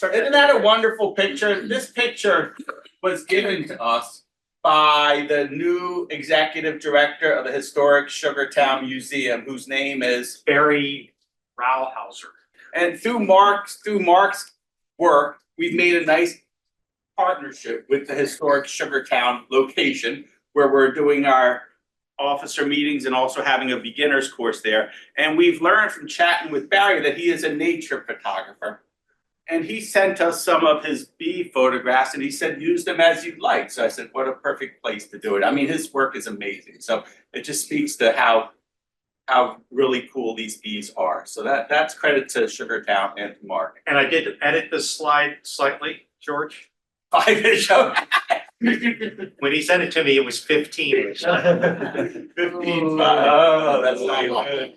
Isn't that a wonderful picture? This picture was given to us by the new executive director of the historic Sugartown Museum, whose name is Barry Rauhauser. And through Mark's work, we've made a nice partnership with the historic Sugartown location, where we're doing our officer meetings and also having a beginner's course there. And we've learned from chatting with Barry that he is a nature photographer. And he sent us some of his bee photographs and he said, use them as you'd like. So I said, what a perfect place to do it. I mean, his work is amazing. So it just speaks to how really cool these bees are. So that's credit to Sugartown and to Mark. And I did edit the slide slightly, George. 5-minute show. When he sent it to me, it was 15. 15. Oh, that's not good.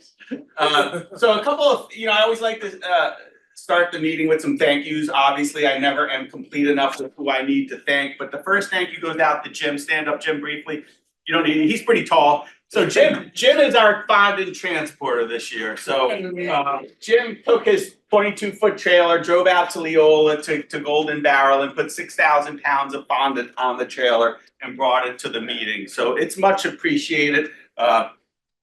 So a couple of, I always like to start the meeting with some thank yous. Obviously, I never am complete enough with who I need to thank, but the first thank you goes out to Jim. Stand up, Jim, briefly. You don't need, he's pretty tall. So Jim is our fondant transporter this year. So Jim took his 22-foot trailer, drove out to Leola to Golden Barrel and put 6,000 pounds of fondant on the trailer and brought it to the meeting. So it's much appreciated.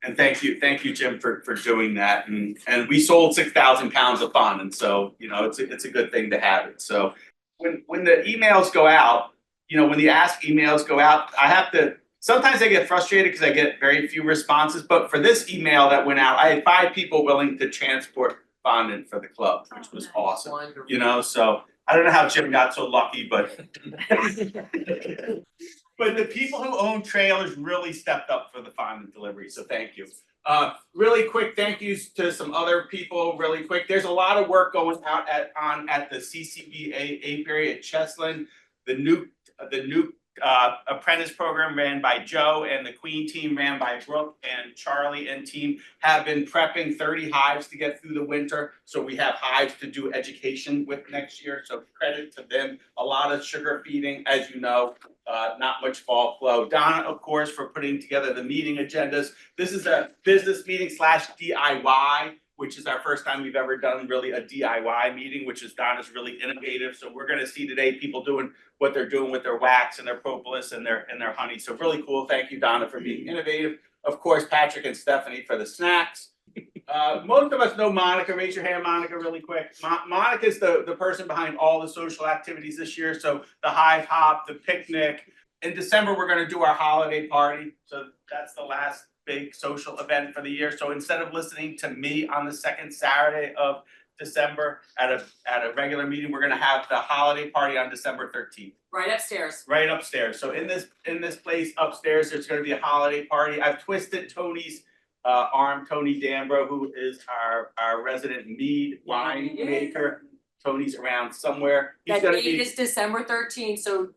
And thank you, Jim, for doing that. And we sold 6,000 pounds of fondant. So, it's a good thing to have it. So when the emails go out, when the ask emails go out, sometimes I get frustrated because I get very few responses. But for this email that went out, I had 5 people willing to transport fondant for the club, which was awesome. Wonderful. So I don't know how Jim got so lucky, but but the people who own trailers really stepped up for the fondant delivery. So thank you. Really quick thank yous to some other people. Really quick. There's a lot of work going out at the CCBA apiary at Cheslin. The new apprentice program ran by Joe, and the Queen team ran by Brooke, and Charlie and team have been prepping 30 hives to get through the winter. So we have hives to do education with next year. So credit to them. A lot of sugar feeding, as you know, not much fall flow. Donna, of course, for putting together the meeting agendas. This is a business meeting / DIY, which is our first time we've ever done really a DIY meeting, which is Donna's really innovative. So we're going to see today people doing what they're doing with their wax and their propolis and their honey. So really cool. Thank you, Donna, for being innovative. Of course, Patrick and Stephanie for the snacks. Most of us know Monica. Raise your hand, Monica, really quick. Monica is the person behind all the social activities this year. So the hive hop, the picnic. In December, we're going to do our holiday party. So that's the last big social event for the year. So instead of listening to me on the second Saturday of December at a regular meeting, we're going to have the holiday party on December 13th. Right upstairs. Right upstairs. So in this place upstairs, there's going to be a holiday party. I've twisted Tony's arm, Tony Dambro, who is our resident mead wine maker. Tony's around somewhere. He's That date is December 13th. So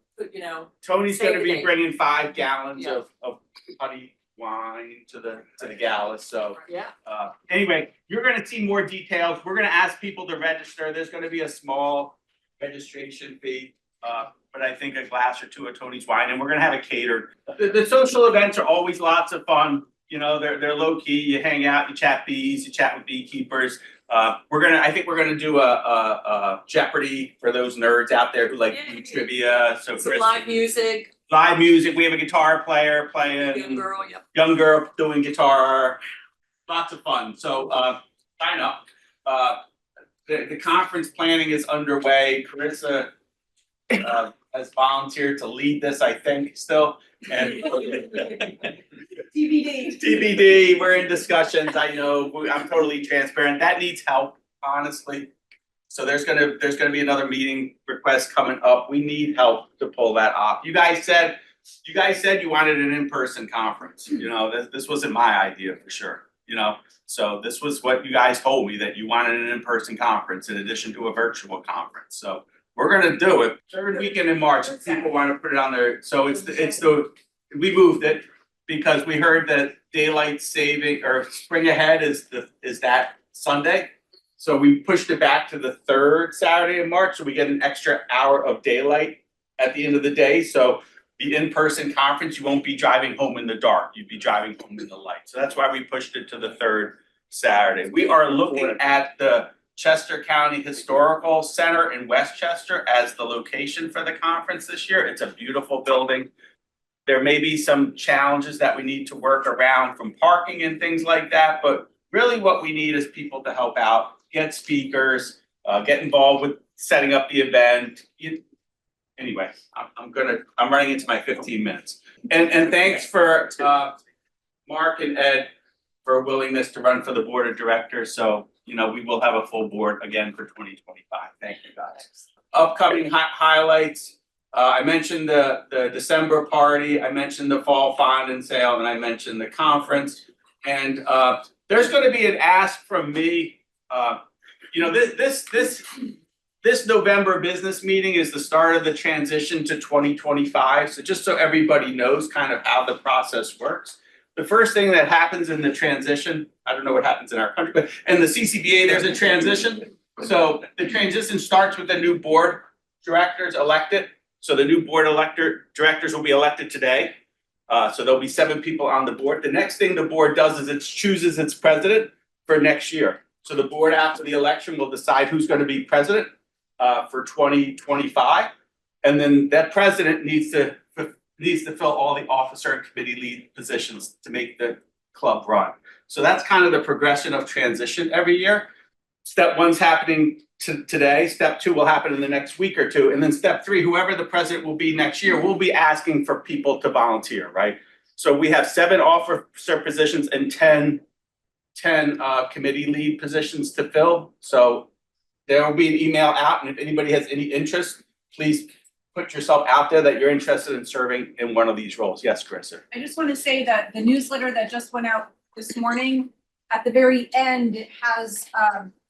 Tony's going to be bringing 5 gallons of honey wine to the gala. So anyway, you're going to see more details. We're going to ask people to register. There's going to be a small registration fee, but I think a glass or 2 of Tony's wine, and we're going to have it catered. The social events are always lots of fun. They're low key. You hang out, you chat bees, you chat with beekeepers. I think we're gonna do a Jeopardy for those nerds out there who like trivia. So live music. Live music. We have a guitar player playing. Young girl doing guitar. Lots of fun. So sign up. The conference planning is underway. Carissa has volunteered to lead this, I think, still. And TBD. We're in discussions. I know. I'm totally transparent. That needs help, honestly. So there's gonna be another meeting request coming up. We need help to pull that off. You guys said you wanted an in-person conference. This wasn't my idea for sure. So this was what you guys told me, that you wanted an in-person conference in addition to a virtual conference. So we're gonna do it. Third weekend in March. If people want to put it on there. So we moved it because we heard that daylight saving or spring ahead is that Sunday. So we pushed it back to the 3rd Saturday in March, so we get an extra hour of daylight at the end of the day. So the in-person conference, you won't be driving home in the dark. You'd be driving home in the light. So that's why we pushed it to the 3rd Saturday. We are looking at the Chester County Historical Center in Westchester as the location for the conference this year. It's a beautiful building. There may be some challenges that we need to work around from parking and things like that, but really what we need is people to help out, get speakers, get involved with setting up the event. Anyway, I'm running into my 15 minutes. And thanks for Mark and Ed for willingness to run for the board of directors. So, you know, we will have a full board again for 2025. Thank you guys. Upcoming highlights. I mentioned the December party, I mentioned the fall fondant sale, and I mentioned the conference. And there's going to be an ask from me. You know, this November business meeting is the start of the transition to 2025. So just so everybody knows kind of how the process works. The first thing that happens in the transition, I don't know what happens in our country, but in the CCBA, there's a transition. So the transition starts with the new board directors elected. So the new board directors will be elected today. So there'll be 7 people on the board. The next thing the board does is it chooses its president for next year. So the board after the election will decide who's going to be president for 2025. And then that president needs to fill all the officer and committee lead positions to make the club run. So that's kind of the progression of transition every year. Step 1's happening today. Step 2 will happen in the next week or two. And then step 3, whoever the president will be next year, we'll be asking for people to volunteer, right? So we have 7 officer positions and 10 committee lead positions to fill. So there will be an email out, and if anybody has any interest, please put yourself out there that you're interested in serving in one of these roles. Yes, Carissa. I just want to say that the newsletter that just went out this morning, at the very end, it has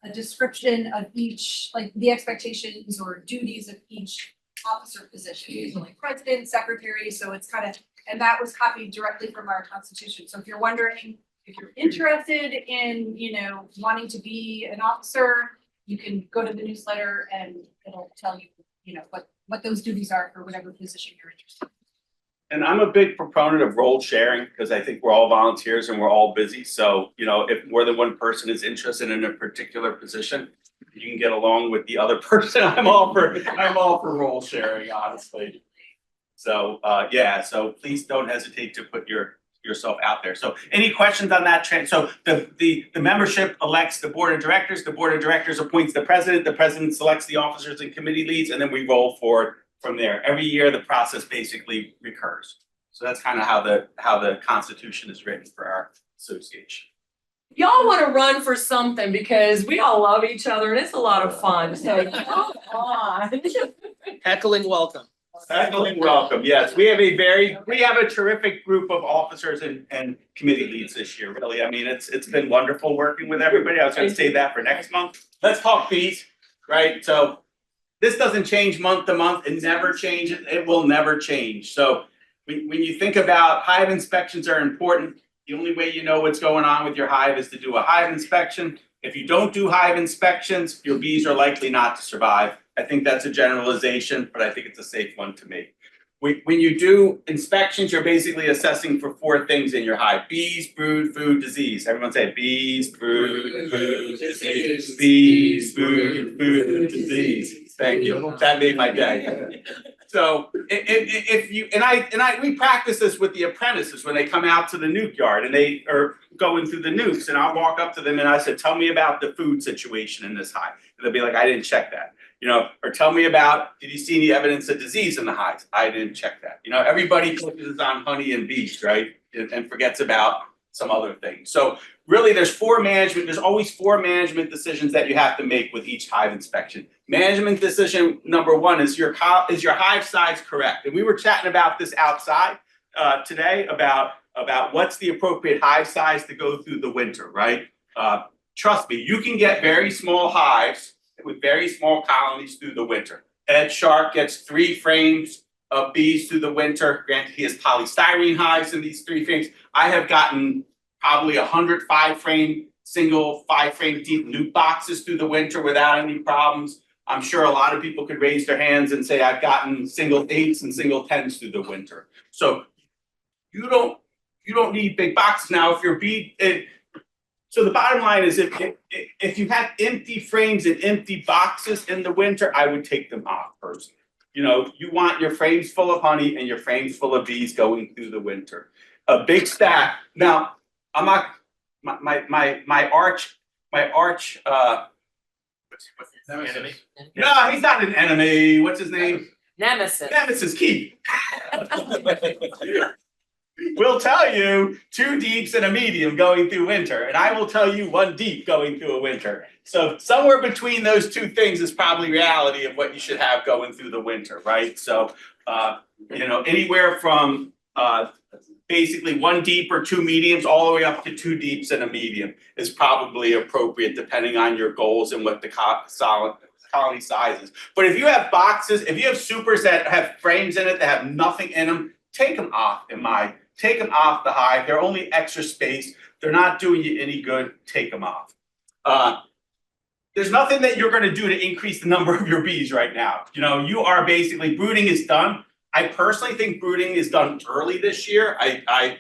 a description of each, like the expectations or duties of each officer position. So like president, secretary, so it's kind of, and that was copied directly from our constitution. So if you're wondering, if you're interested in, you know, wanting to be an officer, you can go to the newsletter and it'll tell you, you know, what those duties are for whatever position you're interested in. And I'm a big proponent of role sharing because I think we're all volunteers and we're all busy. So, you know, if more than one person is interested in a particular position, you can get along with the other person. I'm all for role sharing, honestly. So, yeah, so please don't hesitate to put yourself out there. So any questions on that trend? So the membership elects the board of directors appoints the president selects the officers and committee leads, and then we roll forward from there. Every year the process basically recurs. So that's kind of how the constitution is written for our association. Y'all want to run for something because we all love each other and it's a lot of fun. So come on. Heckling welcome. Heckling welcome. Yes, we have a terrific group of officers and committee leads this year. Really, I mean, it's been wonderful working with everybody. I was going to say that for next month. Let's talk bees, right? So this doesn't change month to month. It never changes. It will never change. So when you think about hive inspections are important. The only way you know what's going on with your hive is to do a hive inspection. If you don't do hive inspections, your bees are likely not to survive. I think that's a generalization, but I think it's a safe one to make. When you do inspections, you're basically assessing for 4 things in your hive: bees, brood, food, disease. Everyone say bees, brood, food, disease. Bees, brood, food, disease. Thank you. That made my day. So if you we practice this with the apprentices when they come out to the nuke yard and they are going through the nukes, and I'll walk up to them and I said, "Tell me about the food situation in this hive." And they'll be like, "I didn't check that." You know, or tell me about, did you see any evidence of disease in the hives? I didn't check that. You know, everybody focuses on honey and bees, right? And forgets about some other things. So really there's always 4 management decisions that you have to make with each hive inspection. Management decision number 1 is your hive size correct? And we were chatting about this outside today about what's the appropriate hive size to go through the winter, right? Trust me, you can get very small hives with very small colonies through the winter. Ed Shark gets 3 frames of bees through the winter. Granted, he has polystyrene hives in these 3 frames. I have gotten probably 100 single 5-frame deep nuke boxes through the winter without any problems. I'm sure a lot of people could raise their hands and say I've gotten single 8s and single 10s through the winter. So you don't need big boxes. Now, if your bee, So the bottom line is if you have empty frames and empty boxes in the winter, I would take them off personally. You know, you want your frames full of honey and your frames full of bees going through the winter. A big stack. Now, I'm not my arch Enemy. no, he's not an enemy. What's his name? Nemesis. Nemesis Keith. We'll tell you 2 deeps and a medium going through winter, and I will tell you 1 deep going through a winter. So somewhere between those 2 things is probably reality of what you should have going through the winter, right? So, you know, anywhere from basically 1 deep or 2 mediums, all the way up to 2 deeps and a medium is probably appropriate depending on your goals and what the colony size is. But if you have boxes, if you have supers that have frames in it that have nothing in them, take them off take them off the hive. They're only extra space. They're not doing you any good. Take them off. There's nothing that you're going to do to increase the number of your bees right now. You know, you are basically, brooding is done. I personally think brooding is done early this year. I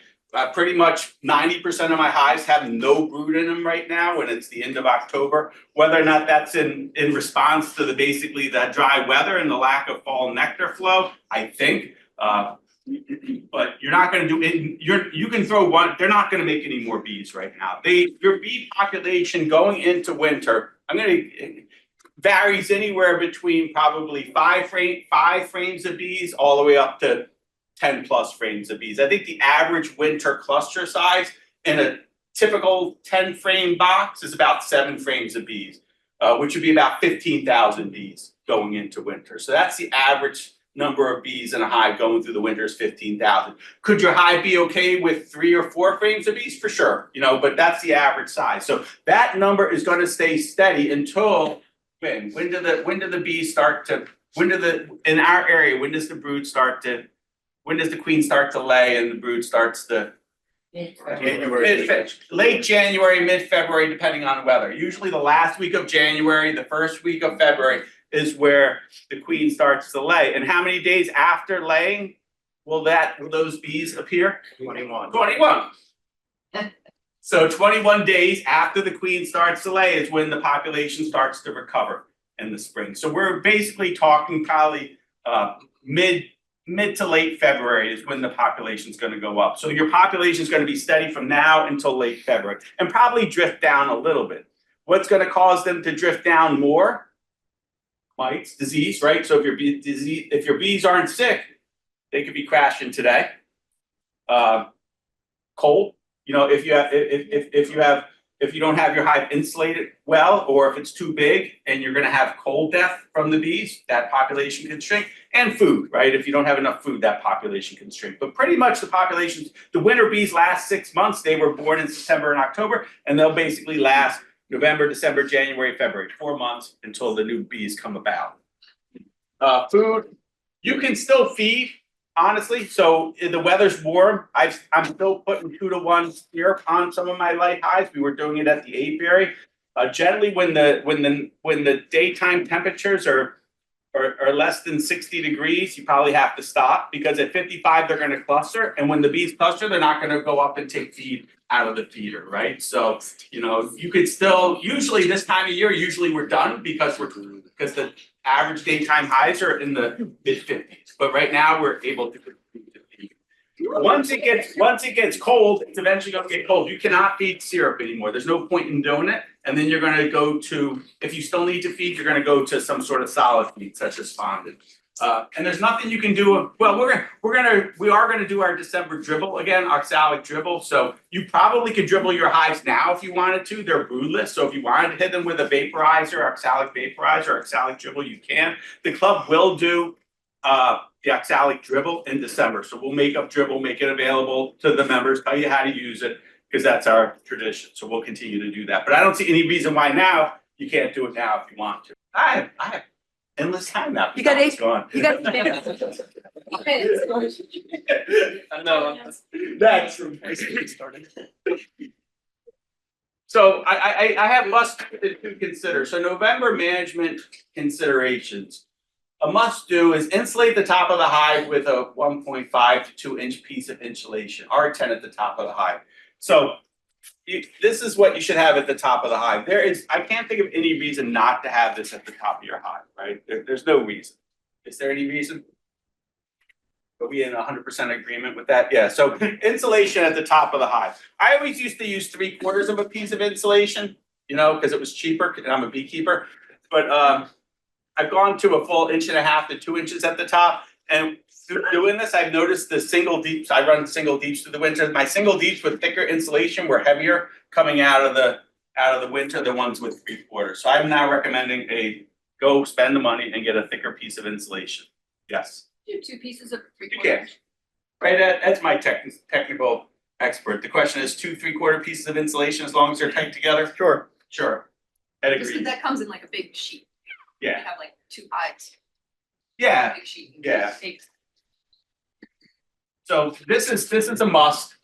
pretty much 90% of my hives have no brood in them right now when it's the end of October. Whether or not that's in response to basically the dry weather and the lack of fall nectar flow, I think. But you're not going to do it. You can throw one. They're not going to make any more bees right now. Your bee population going into winter, varies anywhere between probably 5 frames of bees all the way up to 10 plus frames of bees. I think the average winter cluster size in a typical 10 frame box is about 7 frames of bees, which would be about 15,000 bees going into winter. So that's the average number of bees in a hive going through the winter is 15,000. Could your hive be okay with 3 or 4 frames of bees? For sure, you know, but that's the average size. So that number is going to stay steady until when do the bees start to, in our area, when does the brood start to, when does the queen start to lay and the brood starts to late January, mid-February, depending on the weather. Usually the last week of January, the first week of February is where the queen starts to lay. And how many days after laying will those bees appear? 21. 21. So 21 days after the queen starts to lay is when the population starts to recover in the spring. So we're basically talking probably mid to late February is when the population is going to go up. So your population is going to be steady from now until late February and probably drift down a little bit. What's going to cause them to drift down more? Mites, disease, right? So if your bees aren't sick, they could be crashing today. Cold, you know, if you don't have your hive insulated well, or if it's too big and you're going to have cold death from the bees, that population can shrink. And food, right? If you don't have enough food, that population can shrink. But pretty much the winter bees last 6 months. They were born in September and October, and they'll basically last November, December, January, February, 4 months until the new bees come about. Food, you can still feed, honestly. So if the weather's warm, I'm still putting 2 to 1 syrup on some of my light hives. We were doing it at the apiary. Generally, when the daytime temperatures are less than 60 degrees, you probably have to stop, because at 55 they're going to cluster, and when the bees cluster, they're not going to go up and take feed out of the feeder, right? So, you know, you could still, usually this time of year, we're done because the average daytime highs are in the mid-50s, but right now we're able to continue to feed. Once it gets cold, it's eventually going to get cold. You cannot feed syrup anymore. There's no point in doing it. And then you're going to go to, if you still need to feed, you're going to go to some sort of solid feed, such as fondant. And there's nothing you can do. Well, we are going to do our December dribble again, oxalic dribble. So you probably could dribble your hives now if you wanted to. They're broodless. So if you wanted to hit them with a vaporizer, oxalic vaporizer, or oxalic dribble, you can. The club will do the oxalic dribble in December. So we'll make up dribble, make it available to the members, tell you how to use it, because that's our tradition. So we'll continue to do that. But I don't see any reason why now you can't do it now if you want to. I have endless time now. You got 8. Gone. You got No. That's started. so I have must to consider. So November management considerations. A must do is insulate the top of the hive with a 1.5 to 2 inch piece of insulation, R10 at the top of the hive. So this is what you should have at the top of the hive. I can't think of any reason not to have this at the top of your hive, right? There's no reason. Is there any reason? Are we in 100% agreement with that? Yeah, so insulation at the top of the hive. I always used to use 3/4 of a piece of insulation, you know, because it was cheaper, and I'm a beekeeper. But I've gone to a full 1.5 to 2 inches at the top. And through doing this, I've noticed the single deeps, I run single deeps through the winter. My single deeps with thicker insulation were heavier coming out of the winter than ones with 3/4. So I'm now recommending go spend the money and get a thicker piece of insulation. Yes. Do 2 pieces of You can. 3/4. Right, that's my technical expert. The question is 2 3/4 pieces of insulation as long as they're tight together? Sure. Sure. I'd Just 'cause agree. that comes in like a big sheet. You Yeah, have like 2 hives. yeah. Big sheet. Yeah. Big. So this is a must.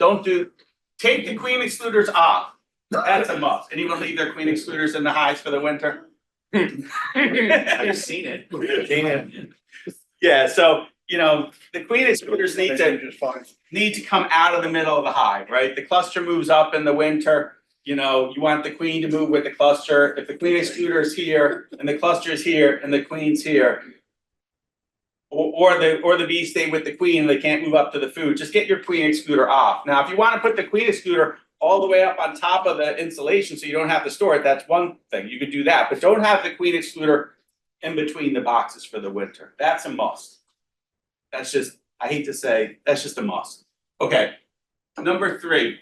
Take the queen excluders off. That's a must. Anyone leave their queen excluders in the hives for the winter? I've seen it. Yeah, so, you know, the queen excluders Just fine. need to come out of the middle of the hive, right? The cluster moves up in the winter. You know, you want the queen to move with the cluster. If the queen excluder is here and the cluster is here and the queen's here, or the bees stay with the queen, they can't move up to the food, just get your queen excluder off. Now, if you want to put the queen excluder all the way up on top of the insulation so you don't have to store it, that's one thing. You could do that, but don't have the queen excluder in between the boxes for the winter. That's a must. That's just, I hate to say, that's just a must. Okay, number 3.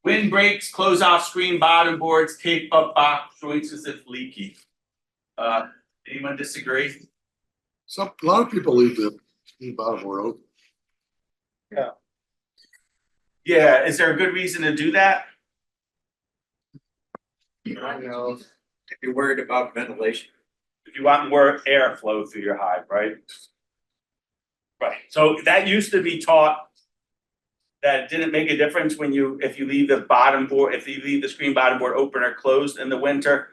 Wind breaks, close off screen bottom boards, tape up box joints as if leaky. Anyone disagree? A lot of people leave the bottom door open. Yeah, is there a good reason to do that? You know, if you're worried about ventilation. If you want more airflow through your hive, right? Right, so that used to be taught that it didn't make a difference if you leave the bottom board, if you leave the screen bottom board open or closed in the winter.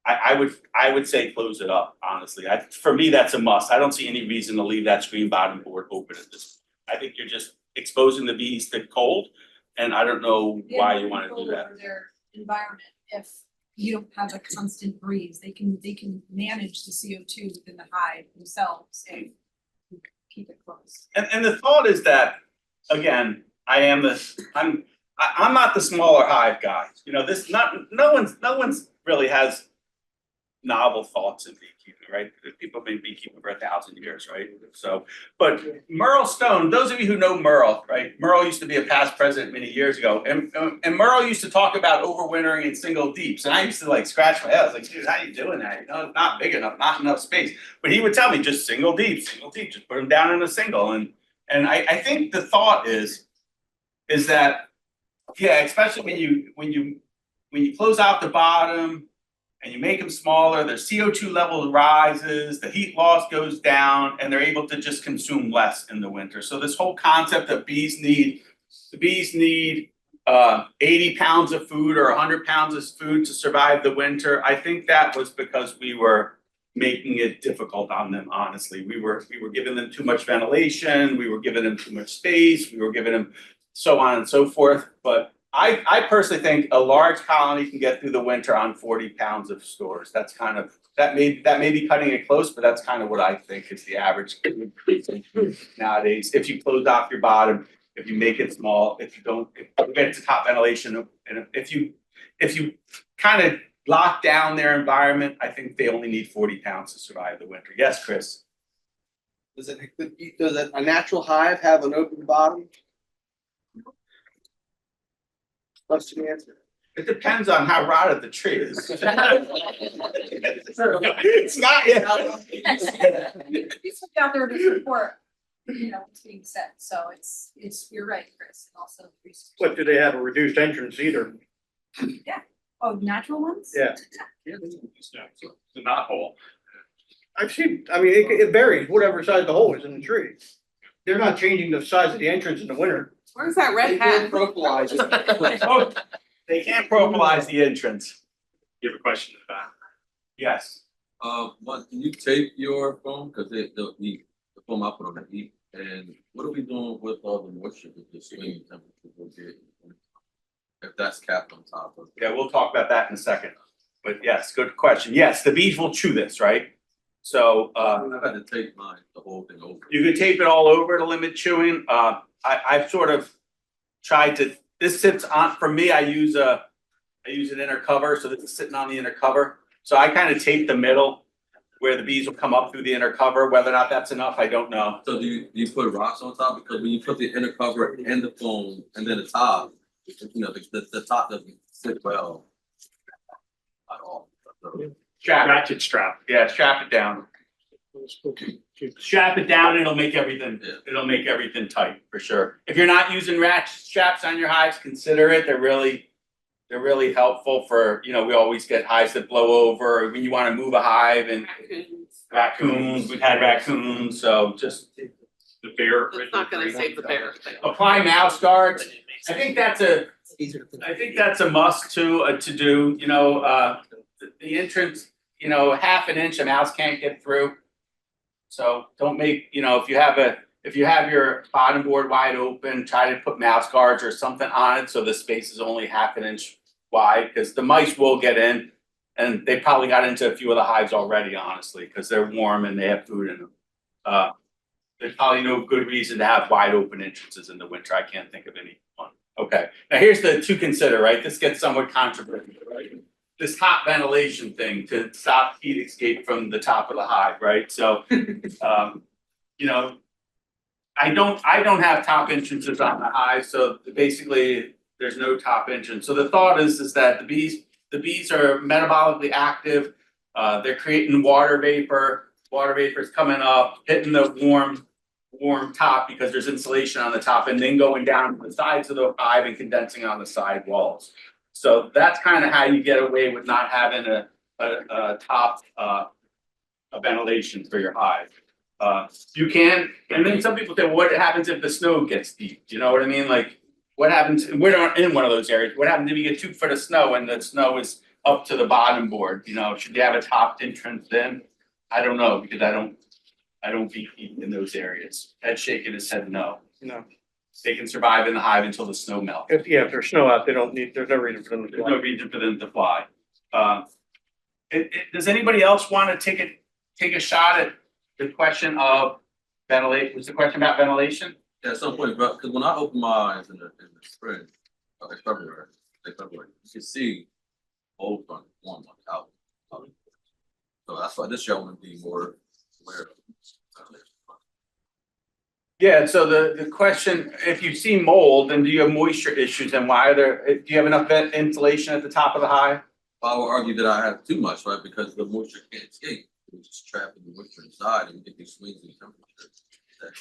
I would say close it up, honestly. For me, that's a must. I don't see any reason to leave that screen bottom board open at this. I think you're just exposing the bees to cold, and I don't know why you want to do that. Control over their environment. If you don't have a constant breeze, they can manage the CO2 within the hive themselves and keep it close. And the thought is that, again, I'm not the smaller hive guy. You know, no one's really has novel thoughts in beekeeping, right? People have been beekeeping for 1,000 years, right? So, but Merle Stone, those of you who know Merle, right? Merle used to be a past president many years ago, and Merle used to talk about overwintering in single deeps, and I used to like scratch my head. I was like, dude, how are you doing that? You know, it's not big enough, not enough space. But he would tell me just single deep, just put them down in a single, and I think the thought is that, yeah, especially when you close out the bottom and you make them smaller, their CO2 level rises, the heat loss goes down, and they're able to just consume less in the winter. So this whole concept that the bees need 80 pounds of food or 100 pounds of food to survive the winter, I think that was because we were making it difficult on them, honestly. We were giving them too much ventilation, we were giving them too much space, we were giving them so on and so forth. But I personally think a large colony can get through the winter on 40 pounds of stores. That's kind of, that may be cutting it close, but that's kind of what I think is the average nowadays. If you close off your bottom, if you make it small, if you get to top ventilation, and if you kind of lock down their environment, I think they only need 40 pounds to survive the winter. Yes, Chris? Does a natural hive have an open bottom? What's the answer? It depends on how rotted the tree is. It's not, These are out there to support, what's being said, so it's, you're right, Chris, and also research. But do they have a reduced entrance either? Oh, natural ones? Yeah. It's a knot hole. I've seen, I mean, it varies, whatever size the hole is in the tree. They're not changing the size of the entrance in the winter. Where's that red hat? Oh, they can't propolize the entrance. You have a question in the back? Yes. One, can you tape your phone? Cause the phone I put on the heat, and what are we doing with all the moisture with the swinging temperature? if that's capped on top of. Yeah, we'll talk about that in a second. But yes, good question. Yes, the bees will chew this, right? So, I've had to take mine, the whole thing over. you can tape it all over to limit chewing. I've sort of tried to, this sits on, for me, I use an inner cover, so this is sitting on the inner cover. So I kind of tape the middle where the bees will come up through the inner cover. Whether or not that's enough, I don't know. So do you put rocks on top? Because when you put the inner cover and the foam and then the top, you know, the top doesn't sit well at all. Strap it, Ratchet strap. yeah, strap it down. Strap it down, it'll make everything, Yeah. it'll make everything tight, for sure. If you're not using ratchet straps on your hives, consider it. They're really helpful for, you know, we always get hives that blow over when you wanna move a hive and raccoons, we've had raccoons, so just The bear. It's not gonna save the bear. apply mouse guards. I think that's a must to do, you know, the entrance, you know, half an inch a mouse can't get through. So don't make, you know, if you have your bottom board wide open, try to put mouse guards or something on it so the space is only half an inch wide, because the mice will get in. And they probably got into a few of the hives already, honestly, because they're warm and they have food in them. There's probably no good reason to have wide open entrances in the winter. I can't think of any one. Okay, now here's the to consider, right? This gets somewhat controversial, right? This top ventilation thing to stop heat escape from the top of the hive, right? So, you know, I don't have top entrances on the hive, so basically there's no top entrance. So the thought is that the bees are metabolically active. They're creating water vapor's coming up, hitting the warm top because there's insulation on the top, and then going down to the sides of the hive and condensing on the side walls. So that's kind of how you get away with not having a top a ventilation for your hive. You can, and then some people say, well, what happens if the snow gets deep? Do you know what I mean? Like, what happens, we're not in one of those areas, what happens if you get 2 foot of snow and the snow is up to the bottom board, you know, should you have a top entrance then? I don't know, because I don't beekeep in those areas. Ed's shaking his head no. No, They can survive in the hive until the snow melts. if there's snow out, there's no reason for them to There's fly. no reason for them to fly. Does anybody else want to take a shot at the question of ventilation? Was the question about ventilation? Yeah, at some point, but because when I open my eyes in the spring, February, you can see old on one out. So that's why this year I want to be more aware of. Yeah, so the question, if you see mold, then do you have moisture issues, and why are there, do you have enough insulation at the top of the hive? I would argue that I have too much, right? Because the moisture can't escape. It's just trapping the moisture inside and you get these swings in temperature. That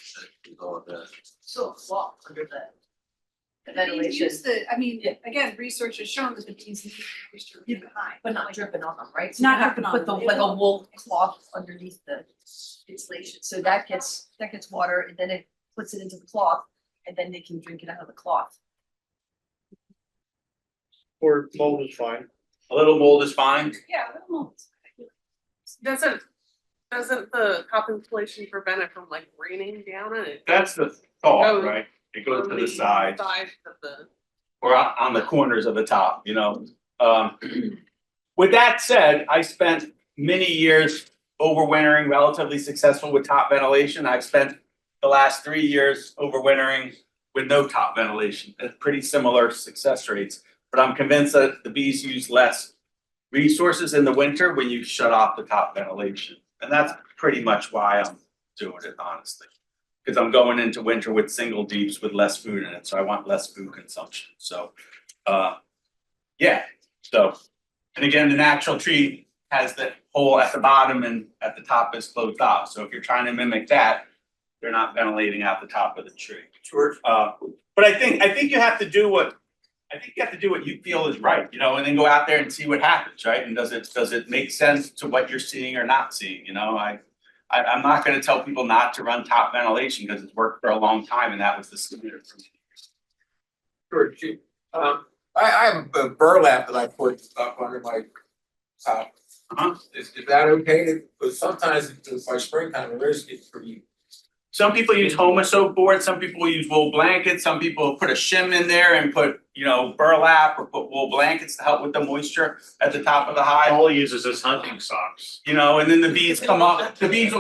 is all of that. So a cloth under the They ventilation, use I mean, again, research has shown that the bees need moisture in the hive. but not dripping on them, right? So Not you have to dripping put on the, them. like a wool cloth underneath the insulation, so that gets water and then it puts it into the cloth and then they can drink it out of the cloth. Or mold is fine. A little mold is fine. Yeah, little Doesn't the top insulation prevent it from like raining down on it? That's the thought, Oh, right? It goes to On the sides Sides of the. or on the corners of the top, you know? With that said, I spent many years overwintering, relatively successful with top ventilation. I've spent the last 3 years overwintering with no top ventilation at pretty similar success rates. But I'm convinced that the bees use less resources in the winter when you shut off the top ventilation. And that's pretty much why I'm doing it, honestly. Because I'm going into winter with single deeps with less food in it, so I want less food consumption. So, yeah, so, and again, the natural tree has the hole at the bottom and at the top is closed off. So if you're trying to mimic that, they're not ventilating out the top of the tree. Sure. But I think you have to do what you feel is right, you know, and then go out there and see what happens, right? And does it make sense to what you're seeing or not seeing, you know? I'm not gonna tell people not to run top ventilation because it's worked for a long time and that was the standard for me. Sure, Chief. I have a burlap that I put up under my top. Uh-huh. Is that okay? Because sometimes by springtime, the rivers get pretty some people use Homosoap board, some people use wool blankets, some people put a shim in there and put, burlap or put wool blankets to help with the moisture at the top of the hive. All he uses is hunting socks. And then the bees will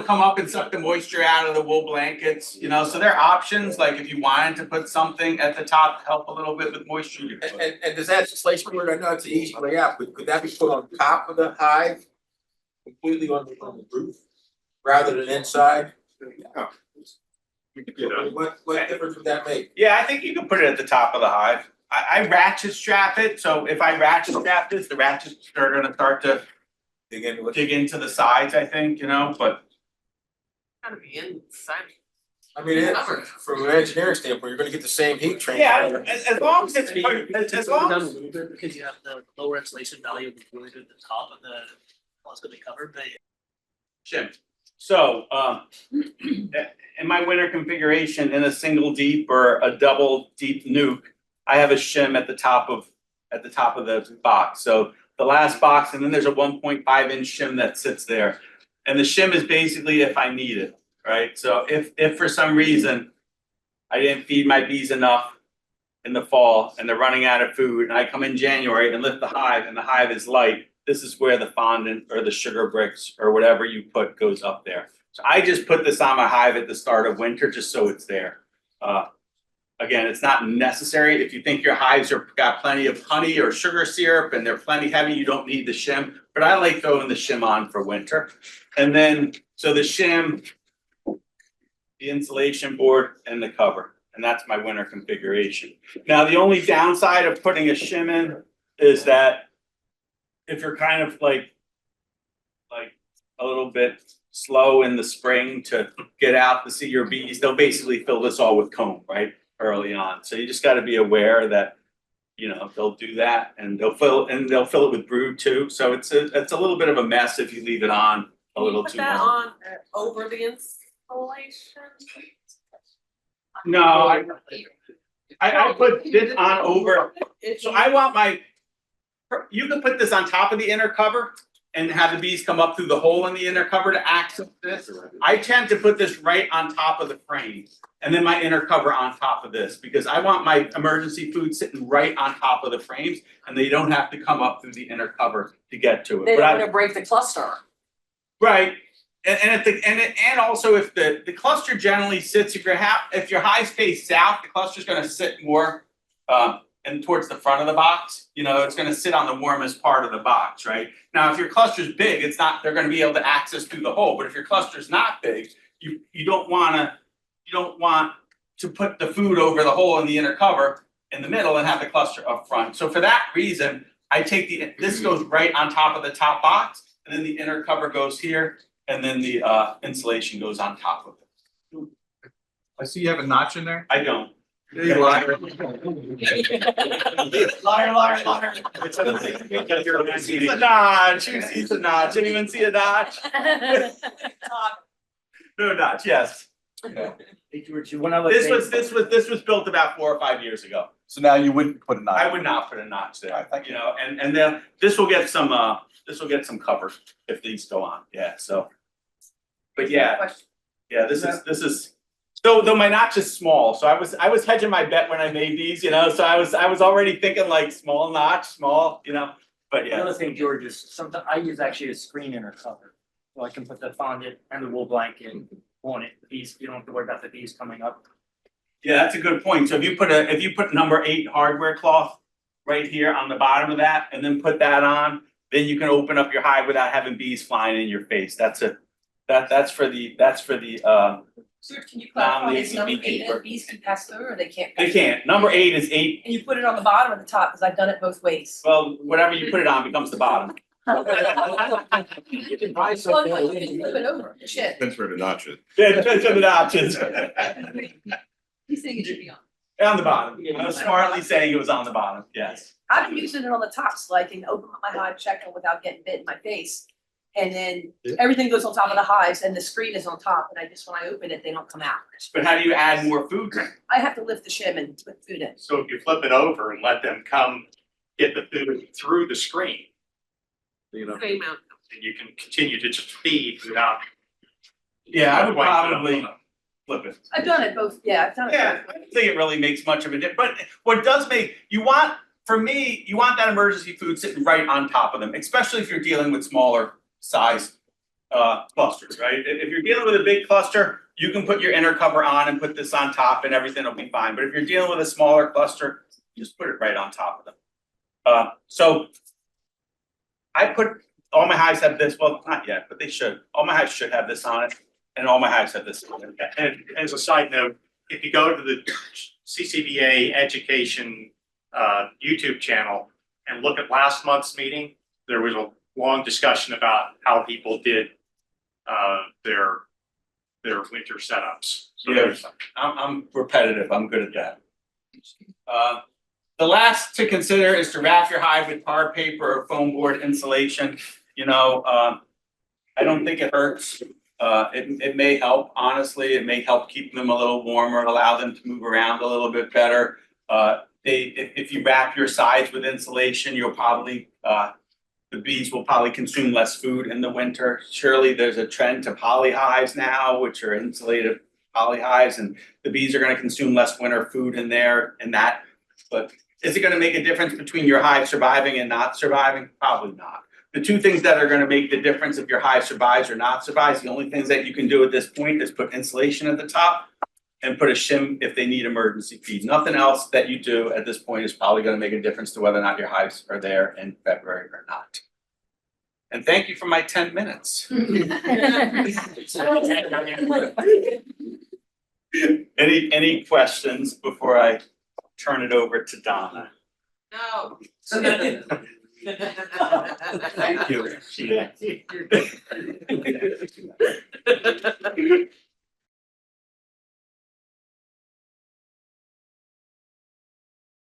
come up and suck the moisture out of the wool blankets, so there are options, like if you wanted to put something at the top to help a little bit with moisture. You could. And does that insulation board, I know it's an easy way out, but could that be put on top of the hive? Completely on the roof, rather than inside? What difference would that make? Yeah, I think you can put it at the top of the hive. I ratchet strap it, so if I ratchet strap this, the ratchets are gonna start to Dig into it? dig into the sides, I think, but. Gotta be inside. I mean, from an engineering standpoint, you're gonna get the same heat train. Yeah, as long as it's, as long Down a as, little bit because you have the lower insulation value of the wood at the top of the, well, it's gonna be covered, but Jim, so, in my winter configuration, in a single deep or a double deep nuke, I have a shim at the top of the box, so the last box, and then there's a 1.5-inch shim that sits there. And the shim is basically if I need it, right? So if for some reason I didn't feed my bees enough in the fall and they're running out of food, and I come in January and lift the hive and the hive is light, this is where the fondant or the sugar bricks or whatever you put goes up there. So I just put this on my hive at the start of winter just so it's there. Again, it's not necessary. If you think your hives are got plenty of honey or sugar syrup and they're plenty heavy, you don't need the shim. But I like throwing the shim on for winter. And then, so the shim, the insulation board, and the cover. And that's my winter configuration. Now, the only downside of putting a shim in is that if you're kind of like a little bit slow in the spring to get out to see your bees, they'll basically fill this all with comb, right? Early on. So you just gotta be aware that, they'll do that and they'll fill it with brood too. So it's a little bit of a mess if you leave it on a little too Put that long. on over the installation? No, I put this on over, so I want you can put this on top of the inner cover and have the bees come up through the hole in the inner cover to access this. I tend to put this right on top of the frame and then my inner cover on top of this, because I want my emergency food sitting right on top of the frames and they don't have to come up through the inner cover to get to it. They But don't wanna break the cluster. right, and also if the cluster generally sits, if your hive space south, the cluster's gonna sit more and towards the front of the box, it's gonna sit on the warmest part of the box, right? Now, if your cluster's big, they're gonna be able to access through the hole, but if your cluster's not big, you don't want to put the food over the hole in the inner cover in the middle and have the cluster up front. So for that reason, I take this goes right on top of the top box, and then the inner cover goes here, and then the insulation goes on top of it. I see you have a notch in there. I don't. You liar. Liar. He's a notch. He's a notch. Didn't even see a notch. No notch. Yes. hey, George, one other This thing. was built about 4 or 5 years ago. So now you wouldn't put a notch. I would not put a notch there. Alright, thank you. And then this will get some cover if these go on. Yeah. So. But yeah. Yeah. This is. Though my notch is small, so I was hedging my bet when I made these, so I was already thinking like small notch, but The yeah. other thing, George, is sometimes I use actually a screen inner cover. So I can put the fondant and the wool blanket on it. The bees, you don't have to worry about the bees coming up. Yeah, that's a good point. So if you put number 8 hardware cloth right here on the bottom of that and then put that on, then you can open up your hive without having bees flying in your face. That's for the So can you clarify, is non-lazy number 8 beekeeper. that bees can pass through or they can't? They can't. Number 8 is 8. And you put it on the bottom or the top, because I've done it both ways. Well, whatever you put it on becomes the bottom. Well, you can flip it over, shit. Depends where the notch is. Yeah, depends on the options. He's saying it should be on. On the bottom. I was smartly saying it was on the bottom, yes. I've been using it on the top so I can open up my hive checker without getting bit in my face. And then everything goes on top of the hives and the screen is on top, and when I open it, they don't come out. But how do you add more food? I have to lift the shim and put food in. So if you flip it over and let them come get the food through the screen, Same amount. then you can continue to just feed without. Yeah, I would flip it. I've done it both, yeah, I've done it. Yeah, I don't think it really makes much of a difference, but what does make, you want, for me, you want that emergency food sitting right on top of them, especially if you're dealing with smaller size clusters, right? If you're dealing with a big cluster, you can put your inner cover on and put this on top and everything will be fine, but if you're dealing with a smaller cluster, just put it right on top of them. So I put, all my hives have this, well, not yet, but they should, all my hives should have this on it, and all my hives have this on it. And as a side note, if you go to the CCBA education YouTube channel and look at last month's meeting, there was a long discussion about how people did their winter setups. So Yeah. there's- I'm repetitive, I'm good at that. The last to consider is to wrap your hive with tar paper or foam board insulation. You know, I don't think it hurts. It may help, honestly, it may help keep them a little warmer, allow them to move around a little bit better. If you wrap your sides with insulation, you'll probably, the bees will probably consume less food in the winter. Surely there's a trend to poly hives now, which are insulated poly hives, and the bees are gonna consume less winter food in there and that. But is it gonna make a difference between your hive surviving and not surviving? Probably not. The two things that are gonna make the difference if your hive survives or not survives, the only things that you can do at this point is put insulation at the top and put a shim if they need emergency feed. Nothing else that you do at this point is probably gonna make a difference to whether or not your hives are there in February or not. And thank you for my 10 minutes. Any questions before I turn it over to Donna? No. Thank you.